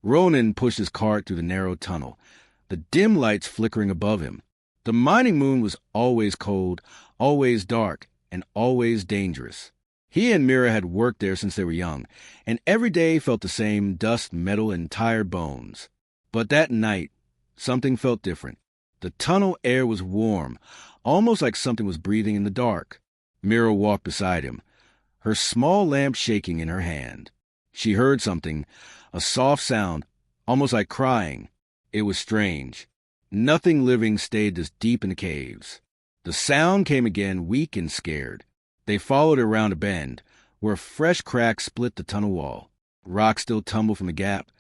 Ronan pushed his cart through the narrow tunnel, the dim lights flickering above him. The mining moon was always cold, always dark, and always dangerous. He and Mira had worked there since they were young, and every day felt the same: dust, metal, and tired bones. But that night, something felt different. The tunnel air was warm, almost like something was breathing in the dark. Mira walked beside him, her small lamp shaking in her hand. She heard something, a soft sound, almost like crying. It was strange. Nothing living stayed this deep in the caves. The sound came again, weak and scared. They followed it around a bend, where a fresh crack split the tunnel wall. Rocks still tumbled from the gap,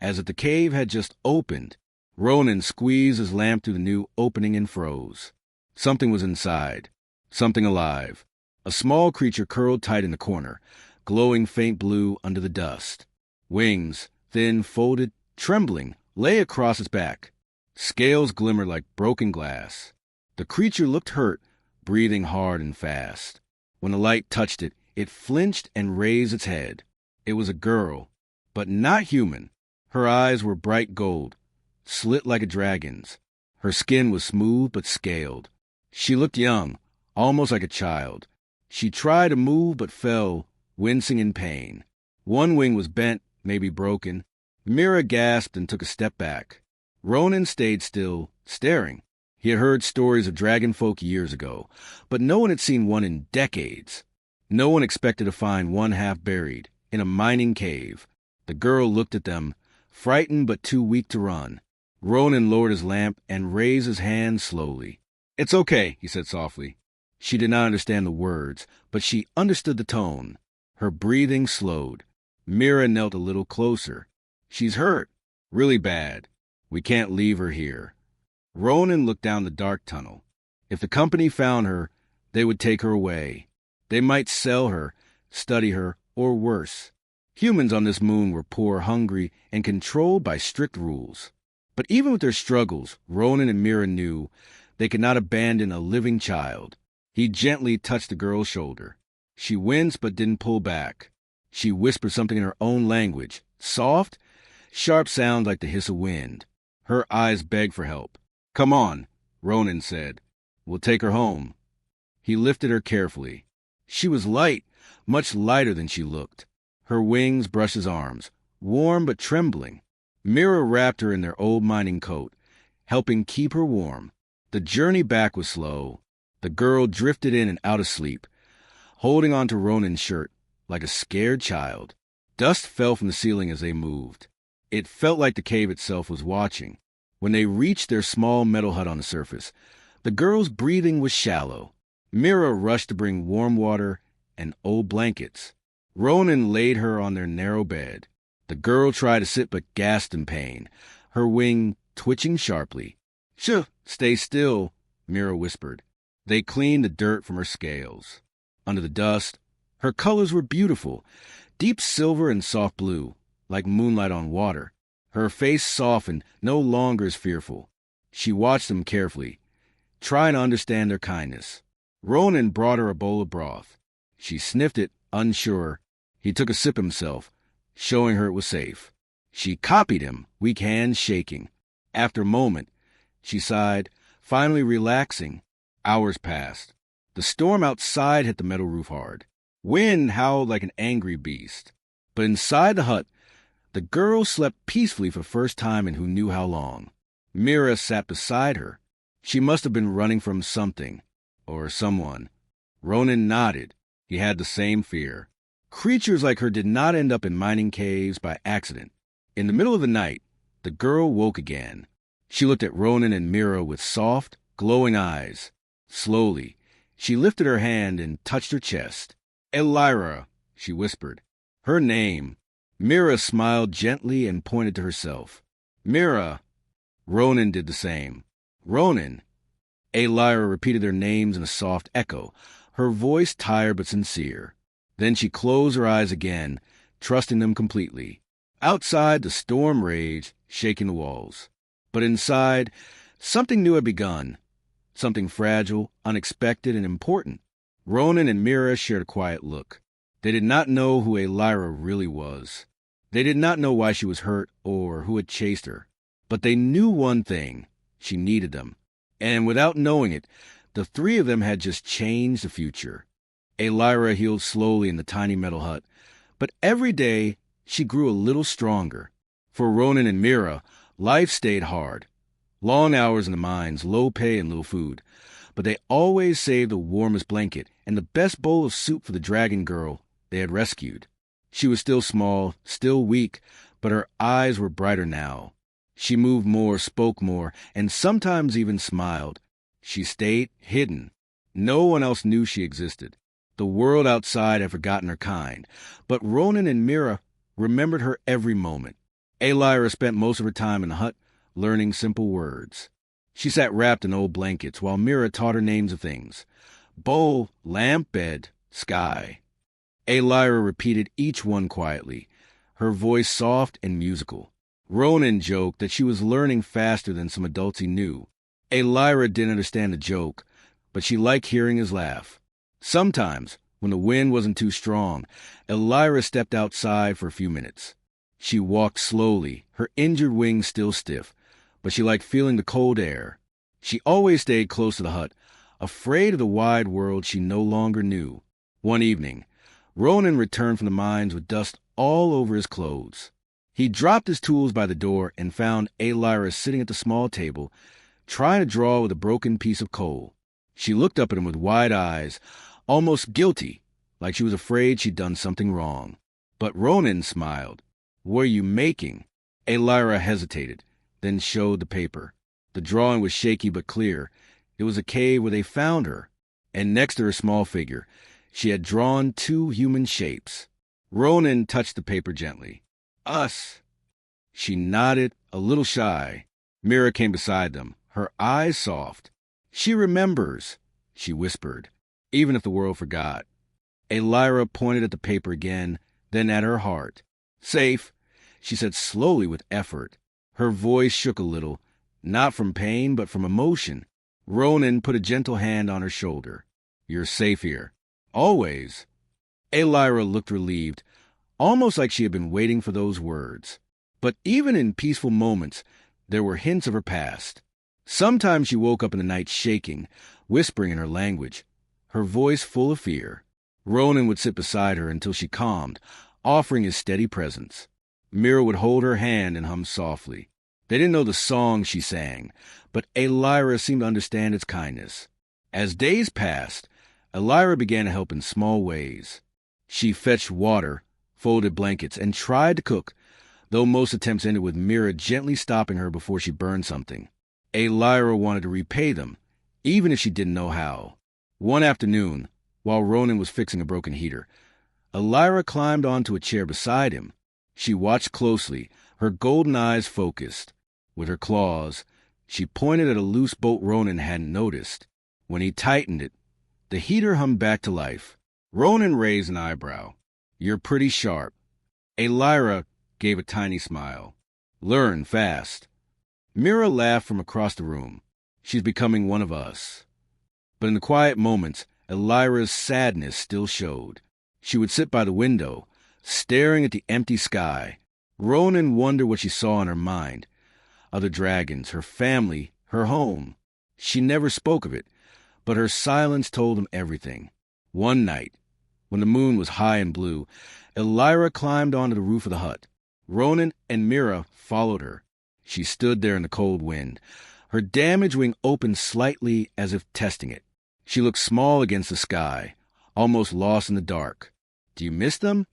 as if the cave had just opened. Ronan squeezed his lamp through the new opening and froze. Something was inside. Something alive. A small creature curled tight in the corner, glowing faint blue under the dust. Wings, thin, folded, trembling, lay across its back. Scales glimmered like broken glass. The creature looked hurt, breathing hard and fast. When the light touched it, it flinched and raised its head. It was a girl, but not human. Her eyes were bright gold, slit like a dragon's. Her skin was smooth but scaled. She looked young, almost like a child. She tried to move but fell, wincing in pain. One wing was bent, maybe broken. Mira gasped and took a step back. Ronan stayed still, staring. He had heard stories of dragon folk years ago, but no one had seen one in decades. No one expected to find one half buried, in a mining cave. The girl looked at them, frightened but too weak to run. Ronan lowered his lamp and raised his hand slowly. "It's okay," he said softly. She did not understand the words, but she understood the tone. Her breathing slowed. Mira knelt a little closer. "She's hurt. Really bad. We can't leave her here." Ronan looked down the dark tunnel. If the company found her, they would take her away. They might sell her, study her, or worse. Humans on this moon were poor, hungry, and controlled by strict rules. But even with their struggles, Ronan and Mira knew they could not abandon a living child. He gently touched the girl's shoulder. She winced but didn't pull back. She whispered something in her own language, soft, sharp sounds like the hiss of wind. Her eyes begged for help. "Come on," Ronan said. "We'll take her home." He lifted her carefully. She was light, much lighter than she looked. Her wings brushed his arms, warm but trembling. Mira wrapped her in their old mining coat, helping keep her warm. The journey back was slow. The girl drifted in and out of sleep, holding onto Ronan's shirt like a scared child. Dust fell from the ceiling as they moved. It felt like the cave itself was watching. When they reached their small metal hut on the surface, the girl's breathing was shallow. Mira rushed to bring warm water and old blankets. Ronan laid her on their narrow bed. The girl tried to sit but gasped in pain, her wing twitching sharply. "Shh, stay still," Mira whispered. They cleaned the dirt from her scales. Under the dust, her colors were beautiful, deep silver and soft blue, like moonlight on water. Her face softened, no longer as fearful. She watched them carefully, trying to understand their kindness. Ronan brought her a bowl of broth. She sniffed it, unsure. He took a sip himself, showing her it was safe. She copied him, weak hands shaking. After a moment, she sighed, finally relaxing. Hours passed. The storm outside hit the metal roof hard. Wind howled like an angry beast. But inside the hut, the girl slept peacefully for the first time in who knew how long. Mira sat beside her. She must have been running from something, or someone. Ronan nodded. He had the same fear. Creatures like her did not end up in mining caves by accident. In the middle of the night, the girl woke again. She looked at Ronan and Mira with soft, glowing eyes. Slowly, she lifted her hand and touched her chest. "Elira," she whispered. Her name. Mira smiled gently and pointed to herself. "Mira." Ronan did the same. "Ronan." Elira repeated their names in a soft echo, her voice tired but sincere. Then she closed her eyes again, trusting them completely. Outside, the storm raged, shaking the walls. But inside, something new had begun. Something fragile, unexpected, and important. Ronan and Mira shared a quiet look. They did not know who Elira really was. They did not know why she was hurt or who had chased her, but they knew one thing: she needed them. And without knowing it, the three of them had just changed the future. Lyra healed slowly in the tiny metal hut, but every day she grew a little stronger. For Ronan and Mira, life stayed hard. Long hours in the mines, low pay and little food. But they always saved the warmest blanket and the best bowl of soup for the dragon girl they had rescued. She was still small, still weak, but her eyes were brighter now. She moved more, spoke more, and sometimes even smiled. She stayed hidden. No one else knew she existed. The world outside had forgotten her kind, but Ronan and Mira remembered her every moment. Lyra spent most of her time in the hut learning simple words. She sat wrapped in old blankets while Mira taught her names of things: bowl, lamp, bed, sky. Lyra repeated each one quietly, her voice soft and musical. Ronan joked that she was learning faster than some adults he knew. Lyra didn't understand the joke, but she liked hearing his laugh. Sometimes, when the wind wasn't too strong, Lyra stepped outside for a few minutes. She walked slowly, her injured wings still stiff, but she liked feeling the cold air. She always stayed close to the hut, afraid of the wide world she no longer knew. One evening, Ronan returned from the mines with dust all over his clothes. He dropped his tools by the door and found Lyra sitting at the small table, trying to draw with a broken piece of coal. She looked up at him with wide eyes, almost guilty, like she was afraid she'd done something wrong. But Ronan smiled. "What are you making?" Lyra hesitated, then showed the paper. The drawing was shaky but clear. It was a cave where they found her, and next to her small figure, she had drawn two human shapes. Ronan touched the paper gently. "Us." She nodded, a little shy. Mira came beside them, her eyes soft. "She remembers," she whispered, "even if the world forgot." Lyra pointed at the paper again, then at her heart. "Safe," she said slowly with effort. Her voice shook a little, not from pain, but from emotion. Ronan put a gentle hand on her shoulder. "You're safe here. Always." Lyra looked relieved, almost like she had been waiting for those words. But even in peaceful moments, there were hints of her past. Sometimes she woke up in the night shaking, whispering in her language, her voice full of fear. Ronan would sit beside her until she calmed, offering his steady presence. Mira would hold her hand and hum softly. They didn't know the song she sang, but Lyra seemed to understand its kindness. As days passed, Lyra began to help in small ways. She fetched water, folded blankets, and tried to cook, though most attempts ended with Mira gently stopping her before she burned something. Lyra wanted to repay them, even if she didn't know how. One afternoon, while Ronan was fixing a broken heater, Lyra climbed onto a chair beside him. She watched closely, her golden eyes focused. With her claws, she pointed at a loose bolt Ronan hadn't noticed. When he tightened it, the heater hummed back to life. Ronan raised an eyebrow. "You're pretty sharp." Lyra gave a tiny smile. "Learn fast." Mira laughed from across the room. "She's becoming one of us." But in the quiet moments, Lyra's sadness still showed. She would sit by the window, staring at the empty sky. Ronan wondered what she saw in her mind. Other dragons, her family, her home. She never spoke of it, but her silence told him everything. One night, when the moon was high and blue, Lyra climbed onto the roof of the hut. Ronan and Mira followed her. She stood there in the cold wind, her damaged wing open slightly as if testing it. She looked small against the sky, almost lost in the dark. "Do you miss them?"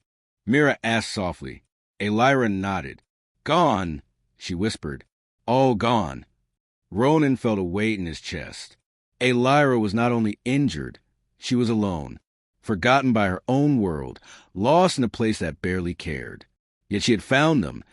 Mira asked softly. Lyra nodded. "Gone," she whispered. "All gone." Ronan felt a weight in his chest. Lyra was not only injured, she was alone, forgotten by her own world, lost in a place that barely cared. Yet she had found them,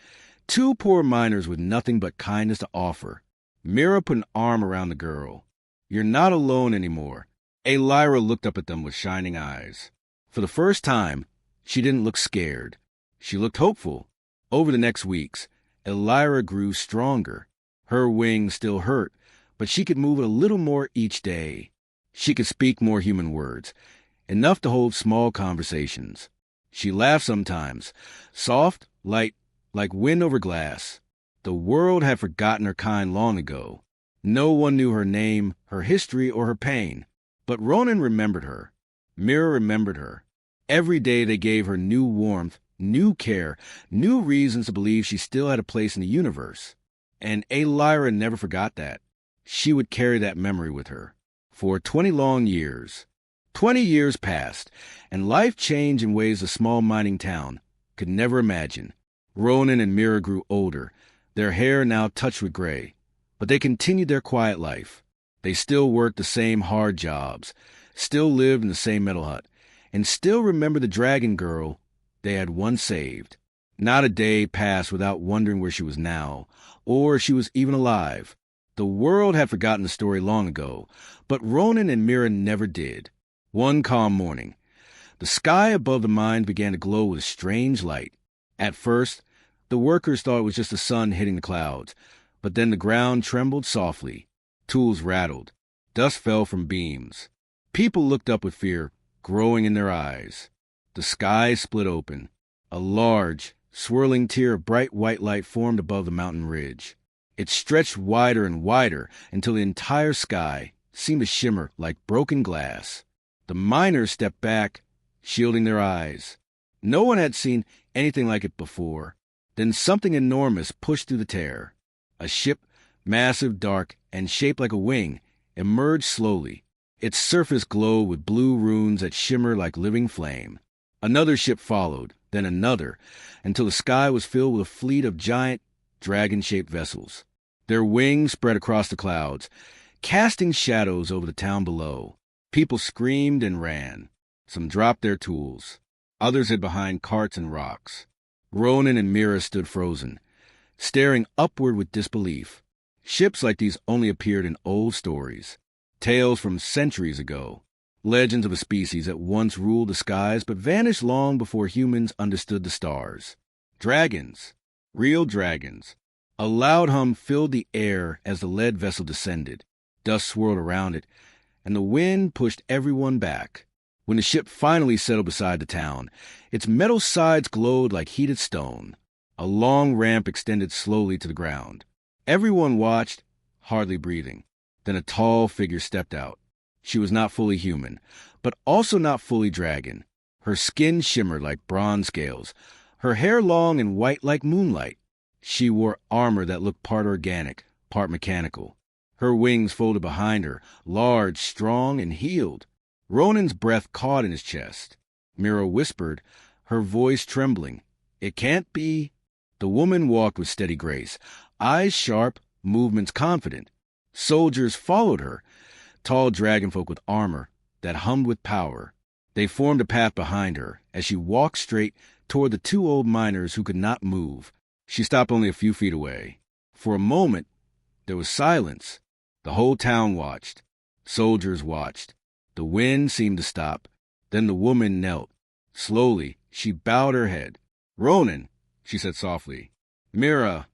two poor miners with nothing but kindness to offer. Mira put an arm around the girl. "You're not alone anymore." Lyra looked up at them with shining eyes. For the first time, she didn't look scared. She looked hopeful. Over the next weeks, Lyra grew stronger. Her wings still hurt, but she could move it a little more each day. She could speak more human words, enough to hold small conversations. She laughed sometimes, soft, light, like wind over glass. The world had forgotten her kind long ago. No one knew her name, her history, or her pain. But Ronan remembered her. Mira remembered her. Every day they gave her new warmth, new care, new reasons to believe she still had a place in the universe. And Lyra never forgot that. She would carry that memory with her. For 20 long years. 20 years passed, and life changed in ways a small mining town could never imagine. Ronan and Mira grew older, their hair now touched with gray. But they continued their quiet life. They still worked the same hard jobs, still lived in the same metal hut, and still remembered the dragon girl they had once saved. Not a day passed without wondering where she was now, or if she was even alive. The world had forgotten the story long ago, but Ronan and Mira never did. One calm morning, the sky above the mine began to glow with a strange light. At first, the workers thought it was just the sun hitting the clouds, but then the ground trembled softly. Tools rattled. Dust fell from beams. People looked up with fear growing in their eyes. The sky split open. A large, swirling tier of bright white light formed above the mountain ridge. It stretched wider and wider until the entire sky seemed to shimmer like broken glass. The miners stepped back, shielding their eyes. No one had seen anything like it before. Then something enormous pushed through the tear. A ship, massive, dark, and shaped like a wing, emerged slowly. Its surface glowed with blue runes that shimmered like living flame. Another ship followed, then another, until the sky was filled with a fleet of giant, dragon-shaped vessels. Their wings spread across the clouds, casting shadows over the town below. People screamed and ran. Some dropped their tools. Others hid behind carts and rocks. Ronan and Mira stood frozen, staring upward with disbelief. Ships like these only appeared in old stories, tales from centuries ago, legends of a species that once ruled the skies but vanished long before humans understood the stars. Dragons, real dragons. A loud hum filled the air as the lead vessel descended. Dust swirled around it, and the wind pushed everyone back. When the ship finally settled beside the town, its metal sides glowed like heated stone. A long ramp extended slowly to the ground. Everyone watched, hardly breathing. Then a tall figure stepped out. She was not fully human, but also not fully dragon. Her skin shimmered like bronze scales, her hair long and white like moonlight. She wore armor that looked part organic, part mechanical. Her wings folded behind her, large, strong, and healed. Ronan's breath caught in his chest. Mira whispered, her voice trembling, "It can't be." The woman walked with steady grace, eyes sharp, movements confident. Soldiers followed her, tall dragonfolk with armor that hummed with power. They formed a path behind her as she walked straight toward the two old miners who could not move. She stopped only a few feet away. For a moment, there was silence. The whole town watched. Soldiers watched. The wind seemed to stop. Then the woman knelt. Slowly, she bowed her head. "Ronan," she said softly. "Mira."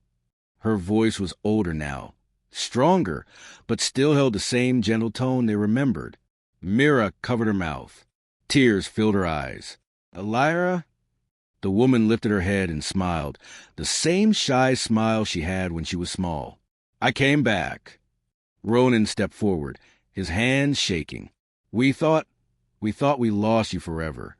Her voice was older now, stronger, but still held the same gentle tone they remembered. Mira covered her mouth. Tears filled her eyes. "Lyra?" The woman lifted her head and smiled, the same shy smile she had when she was small. "I came back." Ronan stepped forward, his hands shaking. We thought we lost you forever."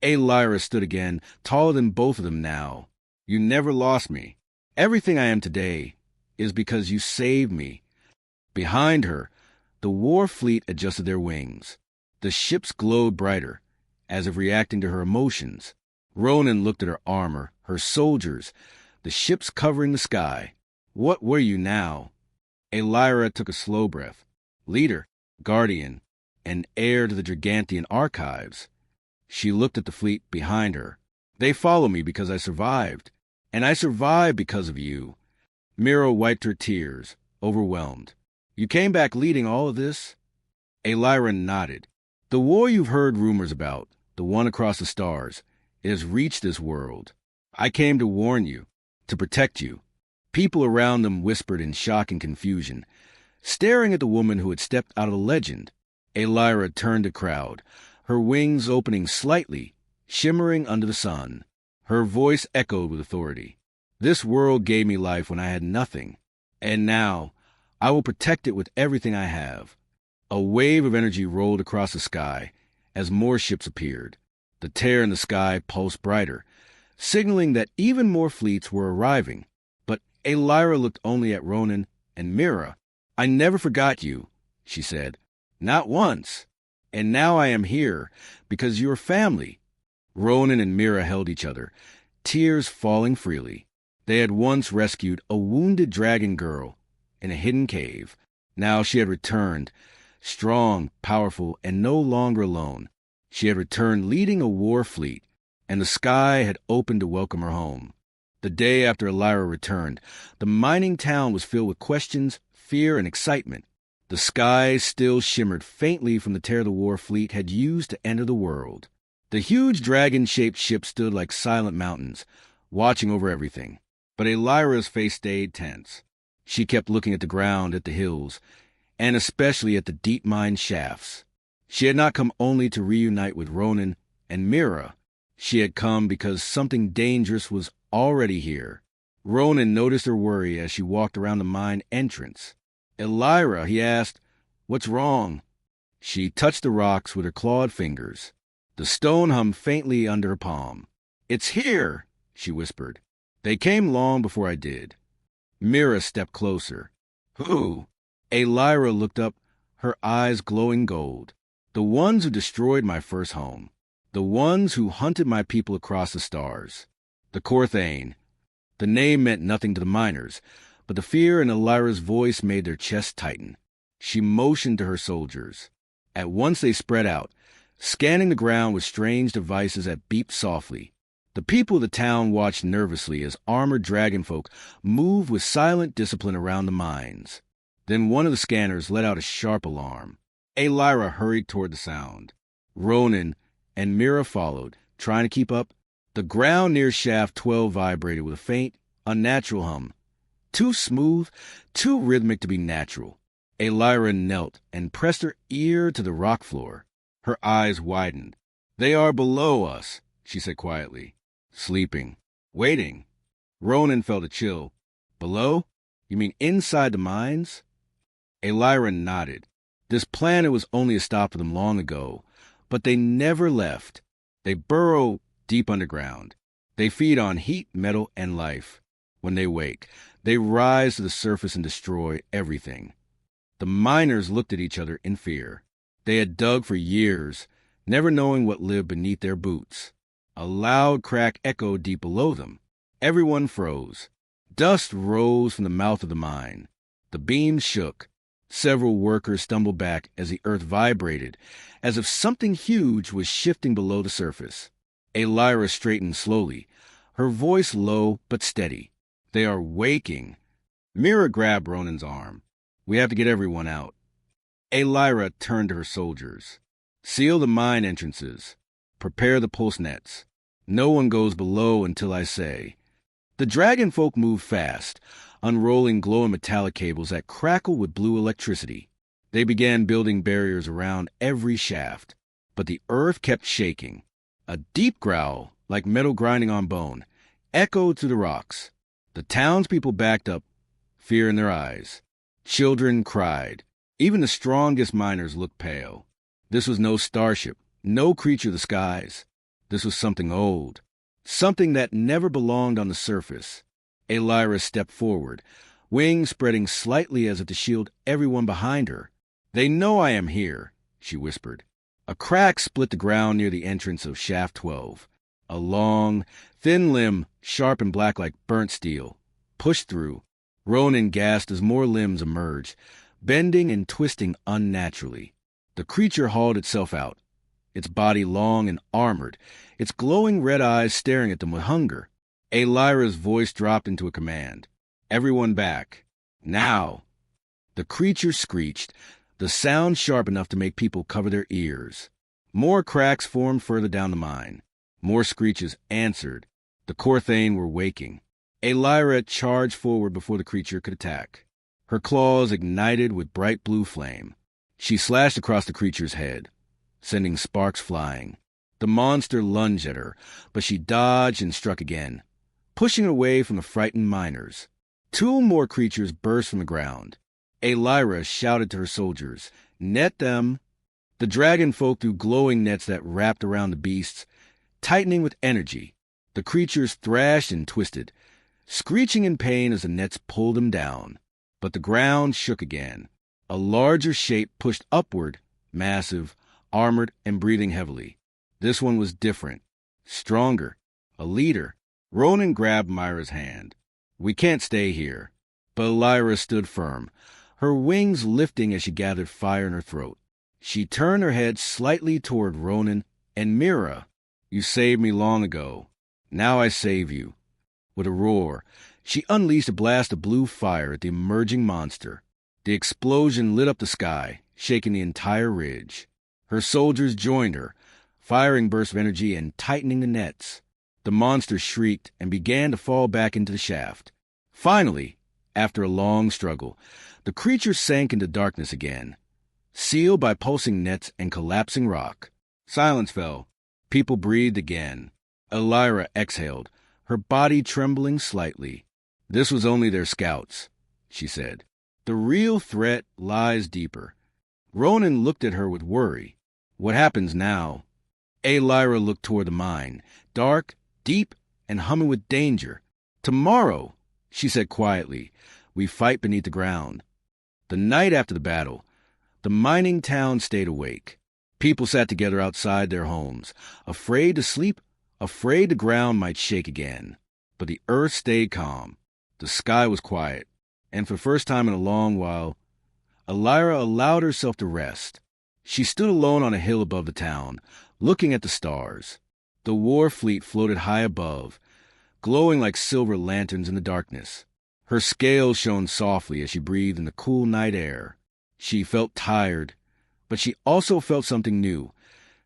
Lyra stood again, taller than both of them now. "You never lost me. Everything I am today is because you saved me." Behind her, the war fleet adjusted their wings. The ships glowed brighter, as if reacting to her emotions. Ronan looked at her armor, her soldiers, the ships covering the sky. What were you now? Lyra took a slow breath. Leader, guardian, and heir to the Dragantian archives. She looked at the fleet behind her. "They follow me because I survived, and I survived because of you." Mira wiped her tears, overwhelmed. "You came back leading all of this?" Lyra nodded. "The war you've heard rumors about, the one across the stars, it has reached this world. I came to warn you, to protect you." People around them whispered in shock and confusion, staring at the woman who had stepped out of the legend. Lyra turned the crowd, her wings opening slightly, shimmering under the sun. Her voice echoed with authority. This world gave me life when I had nothing. And now, I will protect it with everything I have. A wave of energy rolled across the sky as more ships appeared. The tear in the sky pulsed brighter, signaling that even more fleets were arriving. But Elira looked only at Ronan and Mira. "I never forgot you," she said. "Not once. And now I am here because you're family." Ronan and Mira held each other, tears falling freely. They had once rescued a wounded dragon girl in a hidden cave. Now she had returned, strong, powerful, and no longer alone. She had returned leading a war fleet, and the sky had opened to welcome her home. The day after Elira returned, the mining town was filled with questions, fear, and excitement. The sky still shimmered faintly from the tear the war fleet had used to enter the world. The huge dragon-shaped ship stood like silent mountains, watching over everything. But Elira's face stayed tense. She kept looking at the ground, at the hills, and especially at the deep mine shafts. She had not come only to reunite with Ronan and Mira. She had come because something dangerous was already here. Ronan noticed her worry as she walked around the mine entrance. "Elira," he asked, "what's wrong?" She touched the rocks with her clawed fingers. The stone hummed faintly under her palm. "It's here," she whispered. "They came long before I did." Mira stepped closer. "Who?" Elira looked up, her eyes glowing gold. "The ones who destroyed my first home. The ones who hunted my people across the stars. The Korthane." The name meant nothing to the miners, but the fear in Elira's voice made their chests tighten. She motioned to her soldiers. At once they spread out, scanning the ground with strange devices that beeped softly. The people of the town watched nervously as armored dragonfolk moved with silent discipline around the mines. Then one of the scanners let out a sharp alarm. Elira hurried toward the sound. Ronan and Mira followed, trying to keep up. The ground near Shaft 12 vibrated with a faint, unnatural hum. Too smooth, too rhythmic to be natural. Elira knelt and pressed her ear to the rock floor. Her eyes widened. "They are below us," she said quietly. "Sleeping. Waiting." Ronan felt a chill. "Below? You mean inside the mines?" Elira nodded. This planet was only a stop for them long ago, but they never left. They burrow deep underground. They feed on heat, metal, and life. When they wake, they rise to the surface and destroy everything. The miners looked at each other in fear. They had dug for years, never knowing what lived beneath their boots. A loud crack echoed deep below them. Everyone froze. Dust rose from the mouth of the mine. The beams shook. Several workers stumbled back as the earth vibrated, as if something huge was shifting below the surface. Elira straightened slowly, her voice low but steady. "They are waking." Mira grabbed Ronan's arm. "We have to get everyone out." Elira turned to her soldiers. "Seal the mine entrances. Prepare the pulse nets. No one goes below until I say." The dragon folk moved fast, unrolling glowing metallic cables that crackled with blue electricity. They began building barriers around every shaft, but the earth kept shaking. A deep growl, like metal grinding on bone, echoed through the rocks. The townspeople backed up, fear in their eyes. Children cried. Even the strongest miners looked pale. This was no starship, no creature of the skies. This was something old, something that never belonged on the surface. Elira stepped forward, wings spreading slightly as if to shield everyone behind her. "They know I am here," she whispered. A crack split the ground near the entrance of Shaft 12. A long, thin limb, sharp and black like burnt steel, pushed through. Ronan gasped as more limbs emerged, bending and twisting unnaturally. The creature hauled itself out, its body long and armored, its glowing red eyes staring at them with hunger. Elira's voice dropped into a command. "Everyone back. Now!" The creature screeched, the sound sharp enough to make people cover their ears. More cracks formed further down the mine. More screeches answered. The Korthane were waking. Elira charged forward before the creature could attack. Her claws ignited with bright blue flame. She slashed across the creature's head, sending sparks flying. The monster lunged at her, but she dodged and struck again. pushing it away from the frightened miners. Two more creatures burst from the ground. Lyra shouted to her soldiers, "Net them!" The dragon folk threw glowing nets that wrapped around the beasts, tightening with energy. The creatures thrashed and twisted, screeching in pain as the nets pulled them down. But the ground shook again. A larger shape pushed upward, massive, armored, and breathing heavily. This one was different, stronger, a leader. Ronan grabbed Myra's hand. "We can't stay here." But Lyra stood firm, her wings lifting as she gathered fire in her throat. She turned her head slightly toward Ronan and Mira. "You saved me long ago. Now I save you." With a roar, she unleashed a blast of blue fire at the emerging monster. The explosion lit up the sky, shaking the entire ridge. Her soldiers joined her, firing bursts of energy and tightening the nets. The monster shrieked and began to fall back into the shaft. Finally, after a long struggle, the creature sank into darkness again, sealed by pulsing nets and collapsing rock. Silence fell. People breathed again. Lyra exhaled, her body trembling slightly. "This was only their scouts," she said. "The real threat lies deeper." Ronan looked at her with worry. "What happens now?" Lyra looked toward the mine, dark, deep, and humming with danger. "Tomorrow," she said quietly, "we fight beneath the ground." The night after the battle, the mining town stayed awake. People sat together outside their homes, afraid to sleep, afraid the ground might shake again. But the earth stayed calm. The sky was quiet, and for the first time in a long while, Lyra allowed herself to rest. She stood alone on a hill above the town, looking at the stars. The war fleet floated high above, glowing like silver lanterns in the darkness. Her scales shone softly as she breathed in the cool night air. She felt tired, but she also felt something new,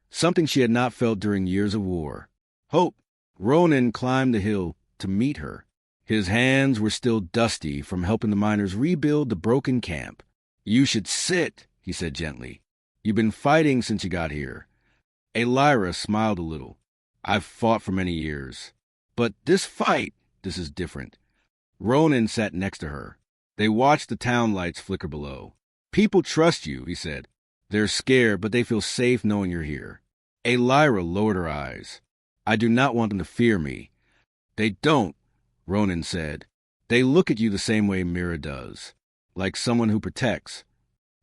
something she had not felt during years of war. Hope. Ronan climbed the hill to meet her. His hands were still dusty from helping the miners rebuild the broken camp. "You should sit," he said gently. "You've been fighting since you got here." Lyra smiled a little. "I've fought for many years. But this is different." Ronan sat next to her. They watched the town lights flicker below. "People trust you," he said. "They're scared, but they feel safe knowing you're here." Lyra lowered her eyes. "I do not want them to fear me." "They don't," Ronan said. "They look at you the same way Mira does, like someone who protects."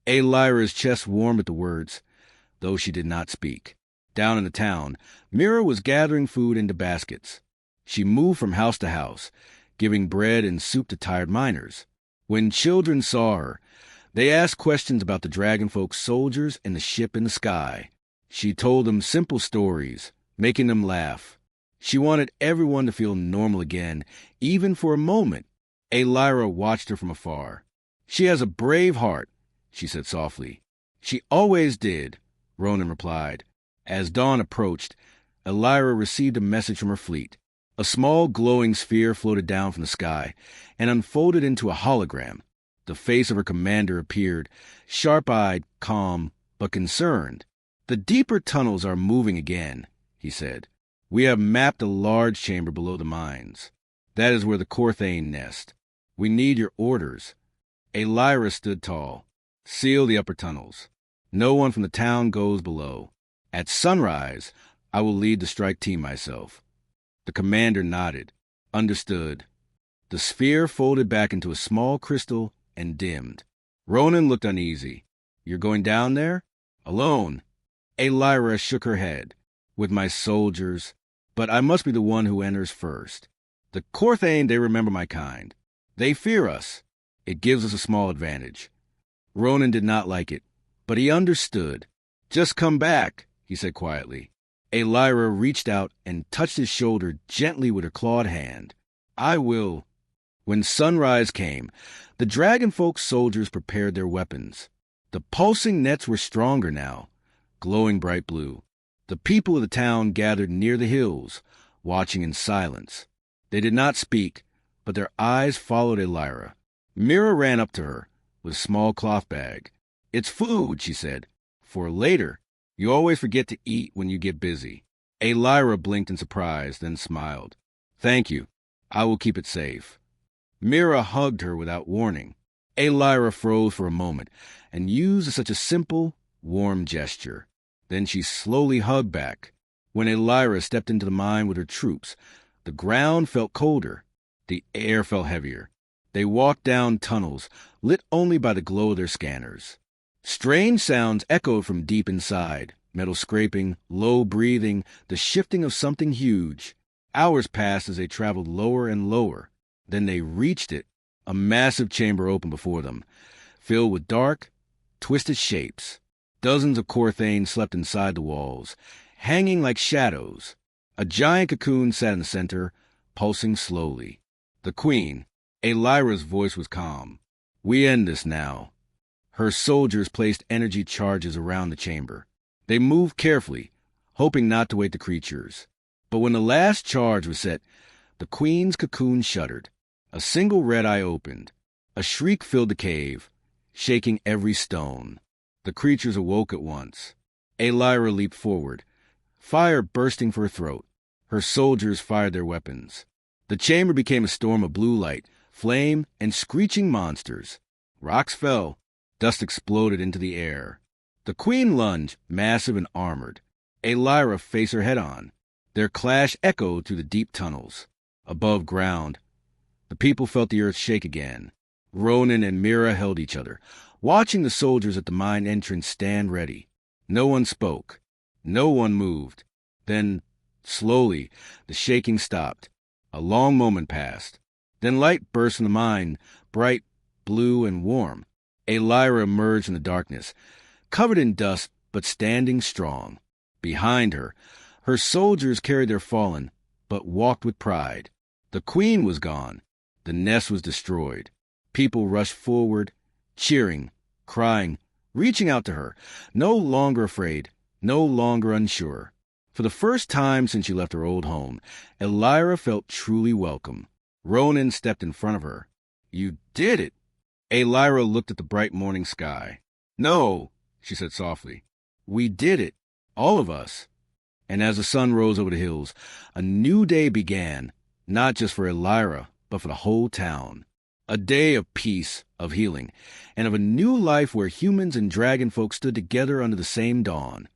Lyra's chest warmed at the words, though she did not speak. Down in the town, Mira was gathering food into baskets. She moved from house to house, giving bread and soup to tired miners. When children saw her, they asked questions about the dragonfolk soldiers and the ship in the sky. She told them simple stories, making them laugh. She wanted everyone to feel normal again, even for a moment. Lyra watched her from afar. "She has a brave heart," she said softly. "She always did," Ronan replied. As dawn approached, Lyra received a message from her fleet. A small glowing sphere floated down from the sky and unfolded into a hologram. The face of her commander appeared, sharp-eyed, calm, but concerned. "The deeper tunnels are moving again," he said. "We have mapped a large chamber below the mines. That is where the Corthane nest. We need your orders." Lyra stood tall. "Seal the upper tunnels. No one from the town goes below. At sunrise, I will lead the strike team myself." The commander nodded. "Understood." The sphere folded back into a small crystal and dimmed. Ronan looked uneasy. "You're going down there? Alone?" Lyra shook her head. "With my soldiers. But I must be the one who enters first. The Corthane, they remember my kind. They fear us. It gives us a small advantage." Ronan did not like it, but he understood. "Just come back," he said quietly. Lyra reached out and touched his shoulder gently with her clawed hand. "I will." When sunrise came, the dragonfolk soldiers prepared their weapons. The pulsing nets were stronger now, glowing bright blue. The people of the town gathered near the hills, watching in silence. They did not speak, but their eyes followed Lyra. Mira ran up to her with a small cloth bag. "It's food," she said. "For later. You always forget to eat when you get busy." Lyra blinked in surprise, then smiled. "Thank you." I will keep it safe." Mira hugged her without warning. Elira froze for a moment and used such a simple, warm gesture. Then she slowly hugged back. When Elira stepped into the mine with her troops, the ground felt colder. The air felt heavier. They walked down tunnels, lit only by the glow of their scanners. Strange sounds echoed from deep inside, metal scraping, low breathing, the shifting of something huge. Hours passed as they traveled lower and lower. Then they reached it. A massive chamber opened before them, filled with dark, twisted shapes. Dozens of Corthanes slept inside the walls, hanging like shadows. A giant cocoon sat in the center, pulsing slowly. The queen, Elira's voice was calm. "We end this now." Her soldiers placed energy charges around the chamber. They moved carefully, hoping not to wake the creatures. But when the last charge was set, the queen's cocoon shuddered. A single red eye opened. A shriek filled the cave, shaking every stone. The creatures awoke at once. Elira leaped forward, fire bursting from her throat. Her soldiers fired their weapons. The chamber became a storm of blue light, flame, and screeching monsters. Rocks fell. Dust exploded into the air. The queen lunged, massive and armored. Elira faced her head-on. Their clash echoed through the deep tunnels. Above ground, the people felt the earth shake again. Ronan and Mira held each other, watching the soldiers at the mine entrance stand ready. No one spoke. No one moved. Then, slowly, the shaking stopped. A long moment passed. Then light burst from the mine, bright, blue, and warm. Elira emerged from the darkness, covered in dust but standing strong. Behind her, her soldiers carried their fallen, but walked with pride. The queen was gone. The nest was destroyed. People rushed forward, cheering, crying, reaching out to her, no longer afraid, no longer unsure. For the first time since she left her old home, Elira felt truly welcome. Ronan stepped in front of her. "You did it!" Elira looked at the bright morning sky. "No," she said softly. "We did it. All of us." And as the sun rose over the hills, a new day began, not just for Elira, but for the whole town. A day of peace, of healing, and of a new life where humans and dragon folk stood together under the same dawn.